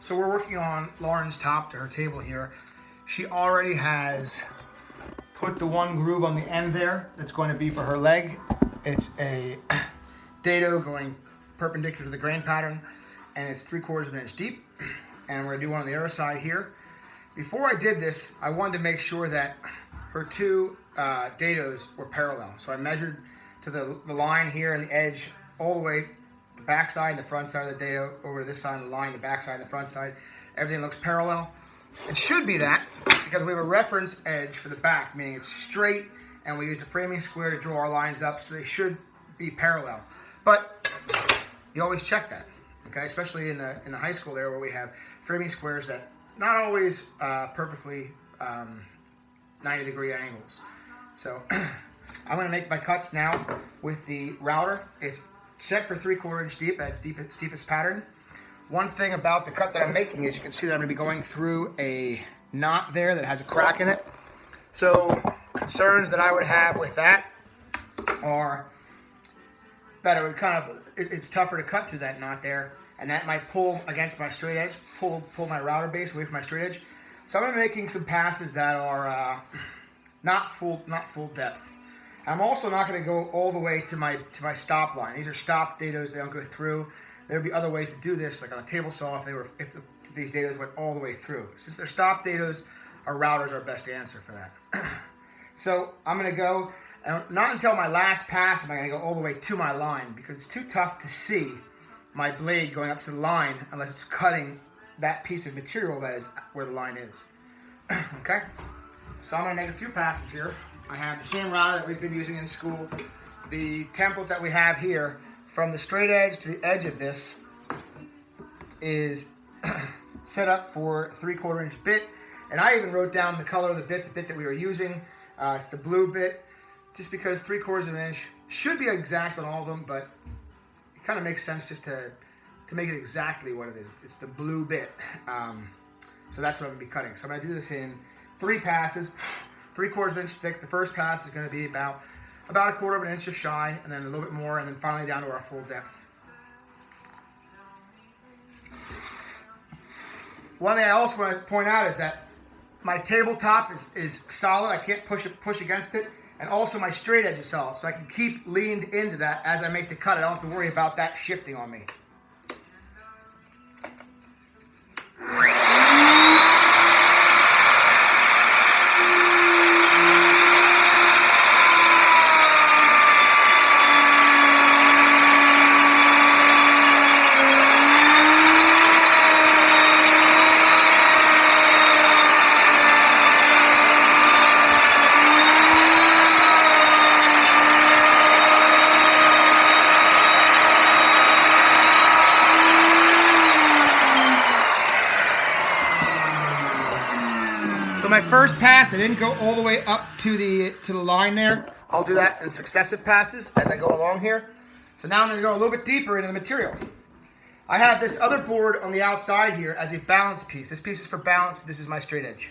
So we're working on Lauren's top to her table here. She already has put the one groove on the end there that's going to be for her leg. It's a dado going perpendicular to the grain pattern, and it's 3/4 of an inch deep. And we're gonna do one on the other side here. Before I did this, I wanted to make sure that her two dados were parallel. So I measured to the line here and the edge all the way, the back side and the front side of the dado over to this side of the line, the back side and the front side. Everything looks parallel. It should be that because we have a reference edge for the back, meaning it's straight, and we used a framing square to draw our lines up, so they should be parallel. But you always check that, okay? Especially in the high school there where we have framing squares that not always perfectly 90-degree angles. So I'm gonna make my cuts now with the router. It's set for 3/4 inch deep, that's deepest pattern. One thing about the cut that I'm making is you can see that I'm gonna be going through a knot there that has a crack in it. So concerns that I would have with that are that it would it's tougher to cut through that knot there, and that might pull against my straight edge, pull my router base away from my straight edge. So I'm making some passes that are not full depth. I'm also not going to go all the way to my stop line. These are stop dados; they don't go through. There would be other ways to do this, like on a table saw, if these dados went all the way through. Since they're stop dados, our router is our best answer for that. So I'm going to go, and not until my last pass am I going to go all the way to my line, because it's too tough to see my blade going up to the line unless it's cutting that piece of material that is where the line is. Okay? So I'm going to make a few passes here. I have the same router that we've been using in school. The template that we have here, from the straight edge to the edge of this, is set up for 3/4 inch bit. And I even wrote down the color of the bit that we were using. It's the blue bit, just because 3/4 of an inch should be exact on all of them, but it kind of makes sense just to make it exactly what it is. It's the blue bit. So that's what I'm going to be cutting. So I'm going to do this in 3 passes, 3/4 inch thick. The first pass is going to be about 1/4 of an inch just shy, and then a little bit more, and then finally down to our full depth. One thing I also want to point out is that my tabletop is solid. I can't push against it, and also my straight edge is solid, so I can keep leaned into that as I make the cut. I don't have to worry about that shifting on me. So my first pass, I didn't go all the way up to the line there. I'll do that in successive passes as I go along here. So now I'm going to go a little bit deeper into the material. I have this other board on the outside here as a balance piece. This piece is for balance. This is my straight edge.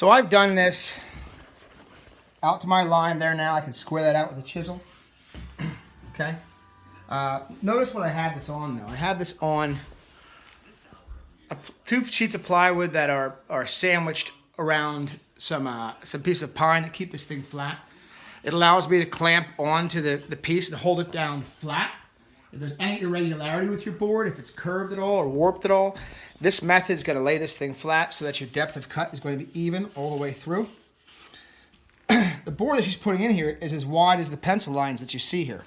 So I've done this out to my line there now. I can square that out with a chisel. Okay. Notice what I have this on though. I have this on two sheets of plywood that are sandwiched around some piece of pine that keep this thing flat. It allows me to clamp onto the piece and hold it down flat. If there's any irregularity with your board, if it's curved at all or warped at all, this method is going to lay this thing flat so that your depth of cut is going to be even all the way through. The board that she's putting in here is as wide as the pencil lines that you see here.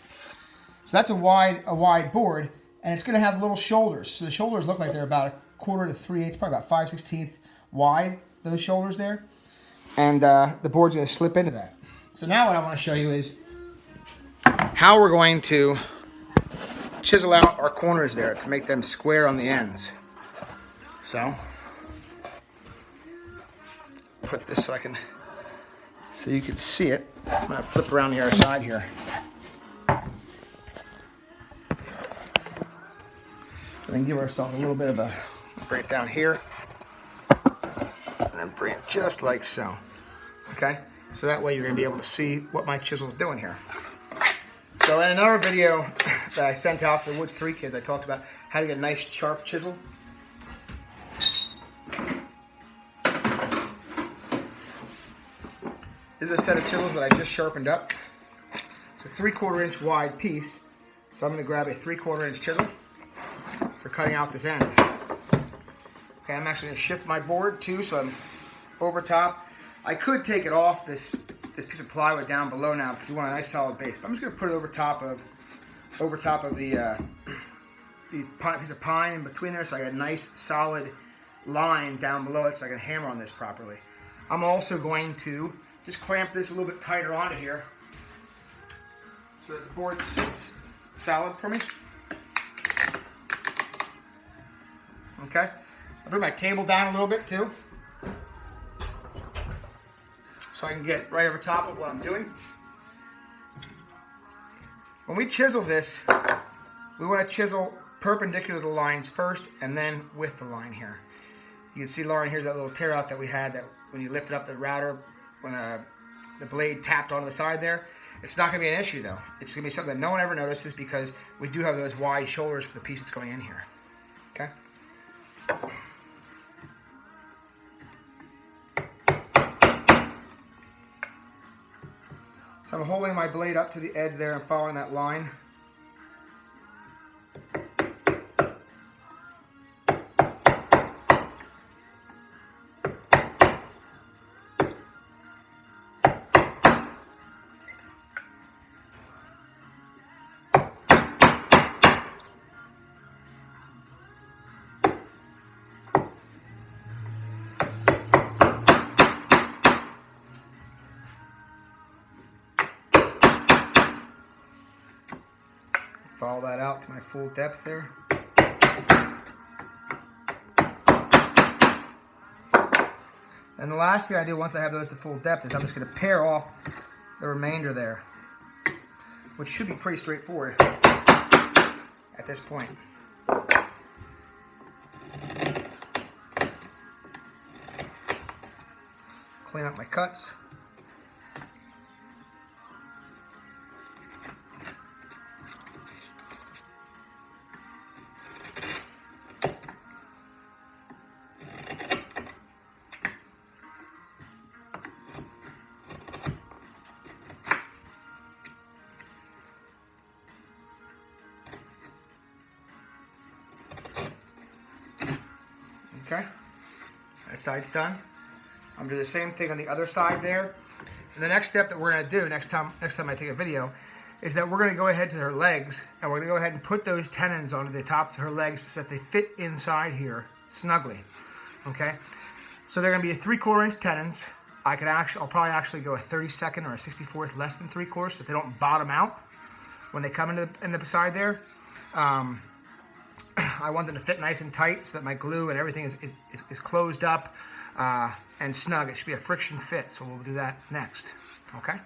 So that's a wide board, and it's going to have little shoulders. So the shoulders look like they're about 1/4 to 3/8, probably about 5/16 wide, those shoulders there. And the board's going to slip into that. So now what I want to show you is how we're going to chisel out our corners there to make them square on the ends. So, put this so you can see it. I'm going to flip around the other side here. And then give ourselves a little bit of a, bring it down here, and then bring it just like so. Okay? So that way you're going to be able to see what my chisel is doing here. So in another video that I sent out to the Woods 3 kids, I talked about how to get a nice sharp chisel. This is a set of chisels that I just sharpened up. It's a 3/4 inch wide piece. So I'm going to grab a 3/4 inch chisel for cutting out this end. Okay, I'm actually going to shift my board too, so I'm over top. I could take it off this piece of plywood down below now because you want a nice solid base. But I'm just going to put it over top of the piece of pine in between there, so I got a nice solid line down below it, so I can hammer on this properly. I'm also going to just clamp this a little bit tighter onto here, so that the board sits solid for me. Okay, I'll bring my table down a little bit too, so I can get right over top of what I'm doing. When we chisel this, we want to chisel perpendicular to the lines first and then with the line here. You can see, Lauren, here's that little tear out that we had that when you lifted up the router, when the blade tapped onto the side there. It's not going to be an issue though. It's going to be something that no one ever notices because we do have those wide shoulders for the piece that's going in here. Okay? So I'm holding my blade up to the edge there and following that line. Follow that out to my full depth there. And the last thing I do once I have those to full depth is I'm just going to pare off the remainder there, which should be pretty straightforward at this point. Clean up my cuts. Okay, that side's done. I'm gonna do the same thing on the other side there. And the next step that we're gonna do next time I take a video is that we're gonna go ahead to her legs and we're gonna go ahead and put those tenons onto the tops of her legs so that they fit inside here snugly. Okay, so they're gonna be a 3/4 inch tenons. I'll probably actually go a 32nd or a 64th less than 3/4 so that they don't bottom out when they come into the side there. I want them to fit nice and tight so that my glue and everything is closed up and snug. It should be a friction fit, so we'll do that next. Okay?